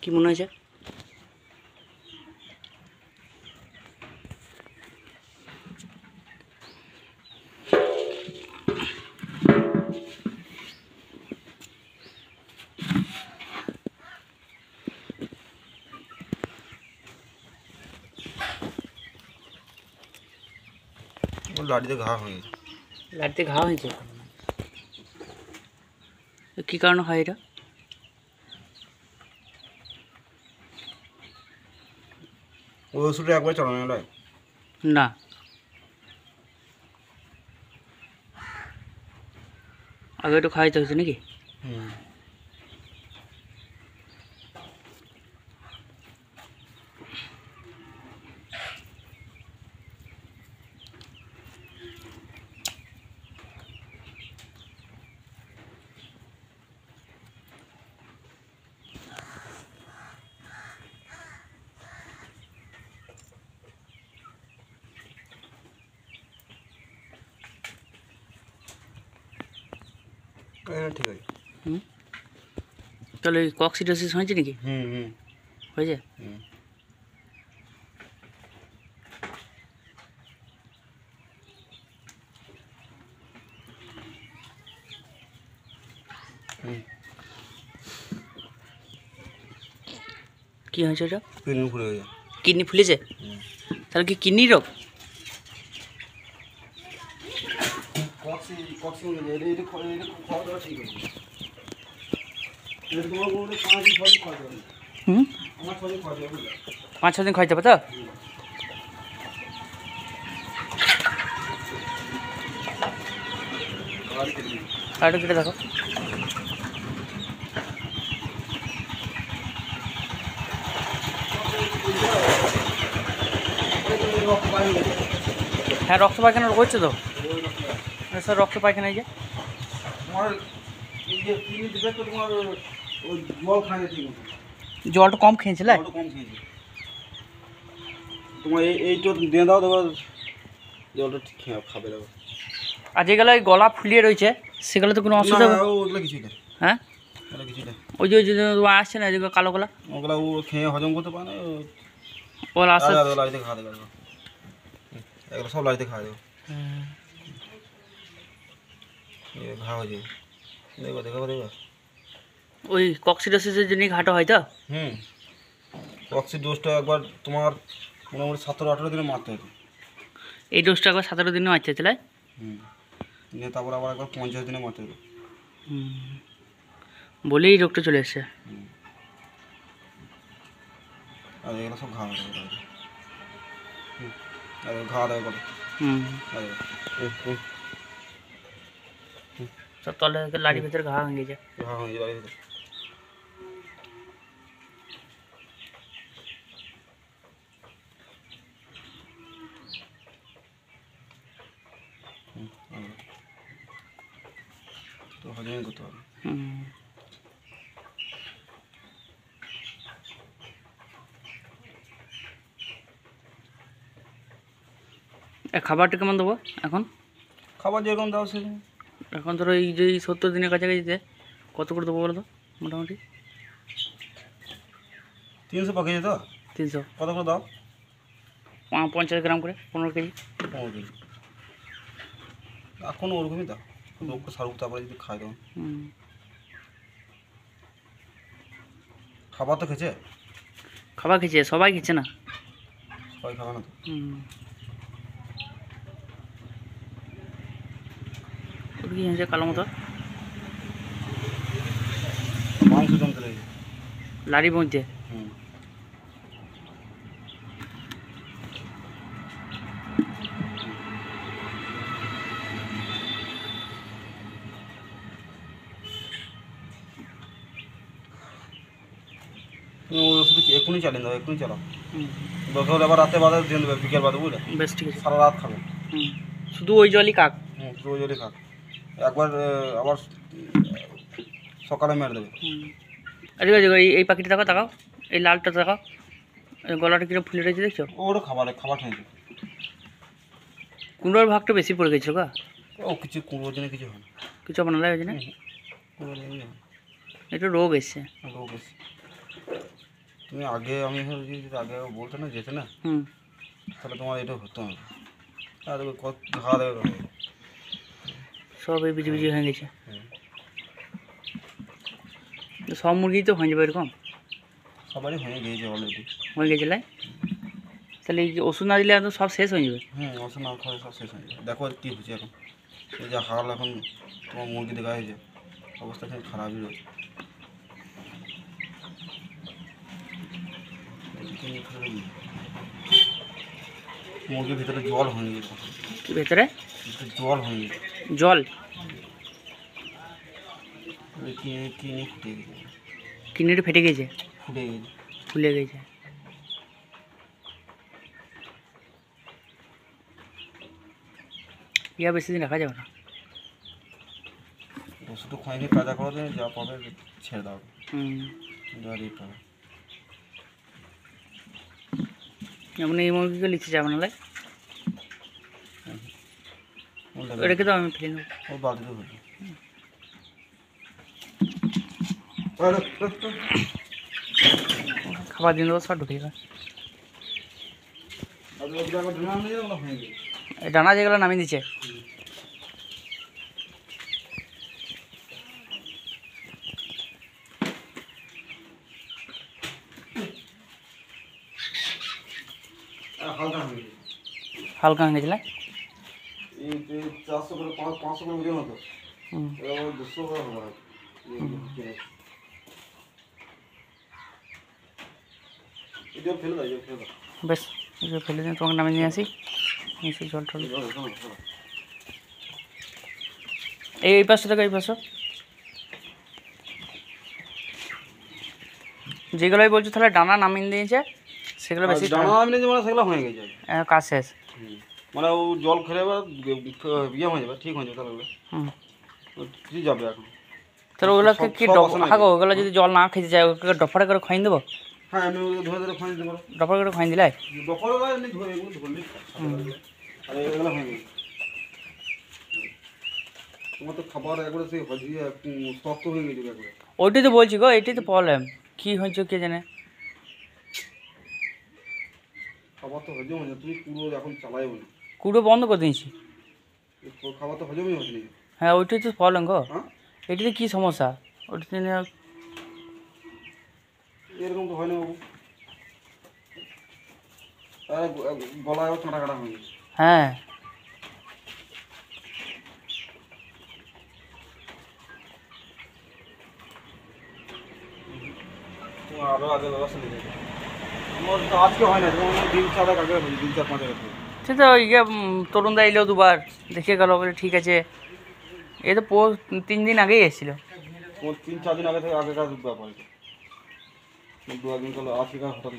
কি মনে হয়েছে? লাঠিতে ঘা হয়েছে। লাঠিতে ঘা হয়েছে? কী কারণে হয় এটা? ওই ওষুধটা একবার চালানো নয়? না, আগে একটু খাওয়াইতে হয়েছে নাকি? হুম। ঠিক আছে। হুম, তাহলে কক্সিডোসিস হয়েছে নাকি? হুম হুম হয়েছে? হুম। হুম। কী হয়েছে এটা? কিডনি ফুলে গেছে। কিডনি ফুলেছে? হুম। তাহলে কি কিডনি রোগ? হুম, 5-6 দিন খাওয়াইতে হবে তো? আর একটু কেটে দেখো। হ্যাঁ, রক্ত পায়খানা হচ্ছে তো স্যার, রক্ত পায়খানা এই যে জল খায় ঠিক মতো। জলটা কম খেয়েছিলে? জলটা কম খেয়েছি। তোমার এইটা দিয়ে দাও, তোমার জলটা ঠিক খাবে দাও। আর যেগুলো ওই গলা ফুলিয়ে রয়েছে সেগুলো তো কোনো অসুবিধা হবে? ওগুলো কিছুই না। হ্যাঁ, ওগুলো কিছুই না। ওই যে আসছে না যেগুলো কালো গলা, ওগুলো ও খেয়ে হজম করতে পারে না। ওগুলো আসতে লাড়িতে খাওয়া দেবে। এগুলো সব লাড়িতে খাওয়া দেবে। ঘা হয়ে যাবে। দেখো দেখো দেখো। ওই কক্সিডোসিসের জন্যই ঘাটা হয় তো? হুম। অক্সি ডোজটা একবার তোমার মোটামুটি 17-18 দিনে মারতে হতো। এই ডোজটা একবার 17 দিনে মারতে হচ্ছে? হুম। নিয়ে তারপর আবার একবার 50 দিনে মারতে হতো। বলেই রোগটা চলে এসছে। আর এগুলো সব ঘা হয়ে যাবে। হুম। আর ঘা দেবে কত? সব তলে লাড়ির ভিতরে ঘা ভেঙে যায়। ঘা হয়ে যাবে। তো হজমই করতে হবে। খাবারটা কেমন দেবো এখন? খাবার যেরকম দাও সেরকম। এখন ধরো এই যে 70 দিনের কাছাকাছিতে কত করে দেবো বলো তো মোটামুটি? 300 পাকিয়ে তো। 300? কত করে দাও? 50 গ্রাম করে, 15 কেজি। 15 কেজি। এখনও ওরকমই দাও। লোককে সারুক তারপরে যদি খাই দাও। খাবার তো খেয়েছে? খাবার খেয়েছে, সবাই খেয়েছে না। সবাই খাবে না তো। কি হয়েছে কালো মতো? মাংস জমতে লেগেছে। লাড়ির মধ্যে? হুম। তুমি ওই ওষুধ এক্ষুনি চালিয়ে দাও, এক্ষুনি চালাও। দরকার হলে আবার রাতে বাদে দিয়ে দেবে, বিকেল বাদে, বুঝলে? বেশ, ঠিক আছে। সারা রাত খাবে। শুধু ওই জলই খাক? শুধু ওই জলই খাক। একবার আবার সকালে মেরে দেবে। ঠিক আছে, এই পাখিটা তাকাও, তাকাও, এই লালটা তাকাও, গলাটা কিরকম ফুলে রয়েছে দেখছো? ওরও খাবার খেয়েছে। কুমড়োর ভাগটা বেশি পড়ে গেছিল গা? ও কিছু কুমড়োর জন্য কিছু হয় না। কিছু আপনার লাগে না? কুমড়োর জন্য একটু রোগ এসছে। রোগ এসছে। তুমি আগে আমি যদি আগে বলতে না যেতে না, তাহলে তোমার এটা হতো না। আর কত ঘা দেবে, সব এই বিজি বিজি হয়ে গেছে। তো সব মুরগি তো হয়ে যাবে এরকম, সবারই হয়ে গিয়েছে অলরেডি। হয়ে গেছে লাই, তাহলে এই ওষুধ না দিলে তো সব শেষ হয়ে যাবে। ওষুধ না খাওয়া সব শেষ হয়ে যাবে। দেখো কী হচ্ছে এখন, এই যে হাল এখন তোমার মুরগি দেখা হয়েছে, অবস্থা কিন্তু খারাপই রয়েছে। মুরগির ভিতরে জল হয়ে গেছে, ভেতরে জল হয়ে গেছে, জল কিনে ফুটে গেছে, কিডনিটা ফেটে গেছে, ফুটে গেছে, ফুলে গেছে। ইয়া বেশি দিন রাখা যাবে না। ওষুধ খাইনি, তাজা করে দেয়, যা পাবে ছেড়ে দাও, যা রেট পাবে। যেমন এই মুরগিকে লিখতে যাবে না, রেখে দাও, আমি ফেলে নেবো। ও বালতিতে হলো খাবার দিন দেবো, সব ঢুকে যাবে। এই ডানা যেগুলো নামিয়ে দিচ্ছে, হালকা হয়ে গেছিল। 400 করে 500 করে ওজন হতো, 200 করে হবে। বেশ, ফেলে দিন, তোমাকে নামিয়ে নিয়ে আসি। জল টল এই পাশে থেকে, এই পাশে যেগুলোই বলছো তাহলে ডানা নামিয়ে দিয়েছে, সেগুলো বেশি ডানা নামিয়ে দিয়েছে মানে সেগুলো হয়ে গেছে, কাজ শেষ। মানে ও জল খেলে এবার ইয়ে হয়ে যাবে, ঠিক হয়ে যাবে, তাহলে ঠিক যাবে এখন। তাহলে ওগুলোকে কি হাগো, ওগুলো যদি জল না খেতে যায় ওগুলোকে ডফারে করে খাইয়ে দেবো। হ্যাঁ, আমি ধরে ধরে খাইয়ে দিতে পারো, ডফারে করে খাইয়ে দিলে ডফারে এমনি ধরে এগুলো ধরলেই আর এগুলো হয়ে গেছে। তোমার তো খাবার একবারে সেই হজিয়ে শক্ত হয়ে গেছে একবারে। ওইটাই তো বলছি গো, এটাই তো প্রবলেম, কী হয়েছে কে জানে। খাবার তো হজম হয়ে যায়, তুমি পুরো এখন চালাই বলি, কুড়ো বন্ধ করে দিয়েছি। খাবার তো হজমই হচ্ছে না। হ্যাঁ, ওইটাই তো প্রবলেম গো। হ্যাঁ, এটাতে কী সমস্যা? ওইটাতে এরকম তো হয় না বাবু, গলায় কাঁটা কাটা হয়ে গেছে। হ্যাঁ, আরও আগে ব্যবস্থা নিয়ে যাবে। আমার তো আজকে হয় না, তোমার 3-4 আগে হয়েছে, 3-4-5 আগে হয়েছে। সে তো ইয়ে তরুণদা এলো দুবার, দেখে গেল, বলে ঠিক আছে। এ তো 3 দিন আগেই এসেছিলো। তোমার 3-4 দিন আগে থেকে আগেকার ব্যাপার, 2-1 দিন আজকে হঠাৎ